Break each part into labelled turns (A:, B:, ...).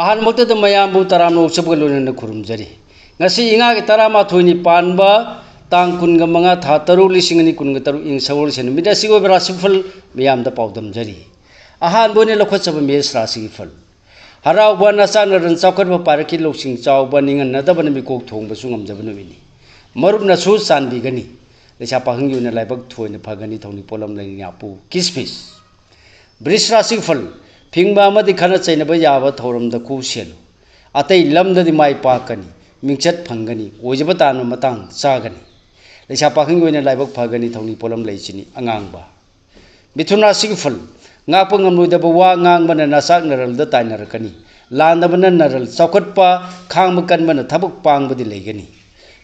A: अहनमक्तद मयामबु तरामनोक सबग लोनन खुरुमजरी ngasi inga ki tarama thoini panba tang kunga manga tha taru lising ni kunga taru ing sawol sen mida sigo brasifal miyam da paudam jari ahan bone lokhot sab mes rasi fal harau bana san ran chakot ba parki loksing chaw baning na da ban mi kok thong ba sungam jabnu ni marup na su san bi gani lecha pahing yu na laibak thoini phagani thoni polam lai nya pu kismis bris rasi fal phingba amadi khana chaina ba yaba thoram da ku sel atai lam da di mai pa kani मिंगचत फंगनी ओजब तान Matang चागनी लेसा पाखंग ओइना लाइबक Phagni थौनी pollen लेचिनी अंगांगबा मिथुन राशि फल ngaप ngamluida वा ngang बन नसाक नरल the ताइनरकनी लांदबन नरल चौखटपा खांग कन बन थबक पांग बदि लेगनी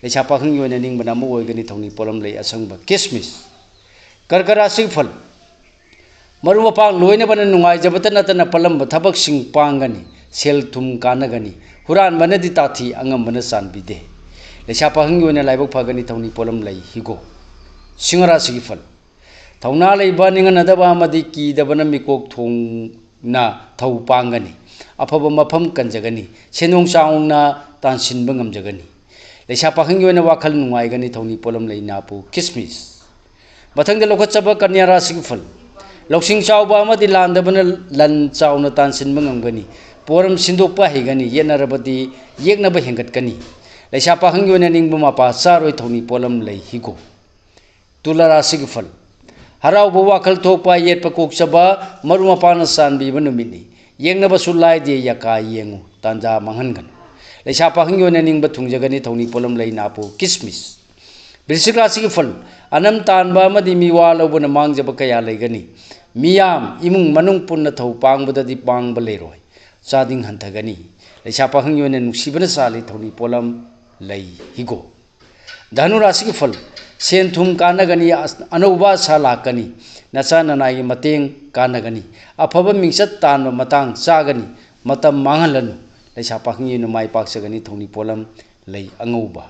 A: लेसा पाखंग ओइना निंग बना मु ओइगनी थौनी पोलम ले असंगबा किसमिस कर्क राशि फल मरुम पांग लोइना बन नुंगाइ जबत नतन पलम थबक सिंग पांगनी सेल थुम कानगनी हुरान बनदी ताथी अंगम बन सानबिदे लेसा पाहंगी ओइना लाइबक फगनी थौनी पोलम लई हिगो सिंगरा सिगी फल थौना लैबा निंगनदबा मदि की दबन मिकोक थोंग ना थौ पांगनी अफब मफम कंजगनी सेनोंग चाउंगना तानसिनब ngamjagani लेसा पाहंगी ओइना वाखल नुंगाइगनी थौनी पोलम लई नापु किसमिस मथंग लोखचबा कन्या राशि फल लौसिंग चाउबा मदि लांदबन लन चाउना तानसिनब ngamgani पोरम सिंदोपा हेगनी येनरबदी येगनब हेंगतकनी लेसा पाखंगी ओइना निंगबा मापा चारोय थौनी पोलम लई हिगो तुला राशि फल हराव वाखल थोपा येटप कोकचबा मरु मपाना सानबीब नुमिनी येंगनब सुलाइदे यका येंगु तांजा मंगनगन लेसा पाखंगी ओइना निंगबा थुंगजगनी थौनी पोलम लई नापो किसमिस वृश्चिक राशि फल अनम तानबा मदि मिवा लौबन मांगजब कया लेगनी मियाम इमुंग मनुंग पुन्न थौ पांगबददी पांगब लेरोय चादिंग हंथगनी लेसा पाखंगी ओइना नुसिबन साली थौनी पोलम लई हिगो धनु राशि के फल सेन थुम कानगनी अनौबा सालाकनी नचा ननाई मतेंग कानगनी अफब मिंगचत तान मतंग चागनी मतम मांगलनु लेसा पाखंगी ओइना माइ पाक्सगनी थौनी पोलम लई अंगौबा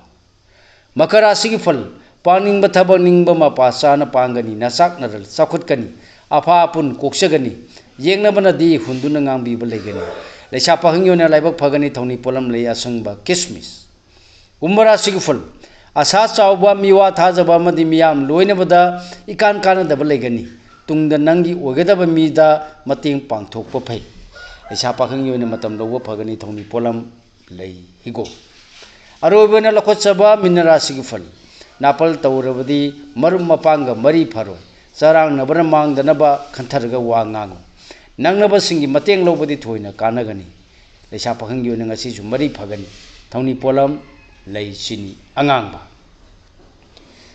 A: मकर राशि के फल पानिंग थबक निंग मपा चाना पांगनी नचाक नरल चौखटकनी अफा पुन कोक्सगनी येंगनबनदी हुंदुन ngangbीब लेगनी लेसा पाखंगी ओइना लाइबक फगनी थौनी पोलम लई असंगबा किसमिस कुंभ राशि के फल आशा चाउबा मिवा थाजबा मदि मियाम लोइनबदा इकान कानदब लेगनी तुंगद नंगी ओगदब मीदा मतेंग पांगथोकप फै लेसा पाखंगी ओइना मतम लौब फगनी थौनी पोलम लई हिगो अरोबना लखोचबा मीन राशि के फल नापल तौरबदी मरुम मपांग मरी फरो चारांग नबर मांगदनबा खंथरगा वा ngangu नंगनब सिंगी मतेंग लौबदी थोइना कानगनी लेसा पाखंगी ओइना ngasi ju मरी फगनी थौनी पोलम लई चिनी अंगांगबा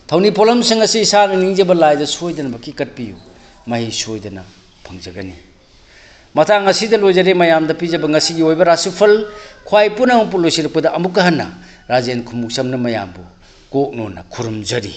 A: थौनी पोलम संग असि सान निंगजब लाइद सोइदन बकी कटपियु मही सोइदना फंगजगनी मतांग असिद लोजरे मयाम द पिजब ngasi gi ओइबा राशिफल ख्वाइ पुनम पुलोसिरपदा अमुक हन्ना राजेन खुमुक समन मयामबु कोकनोना खुरुमजरी।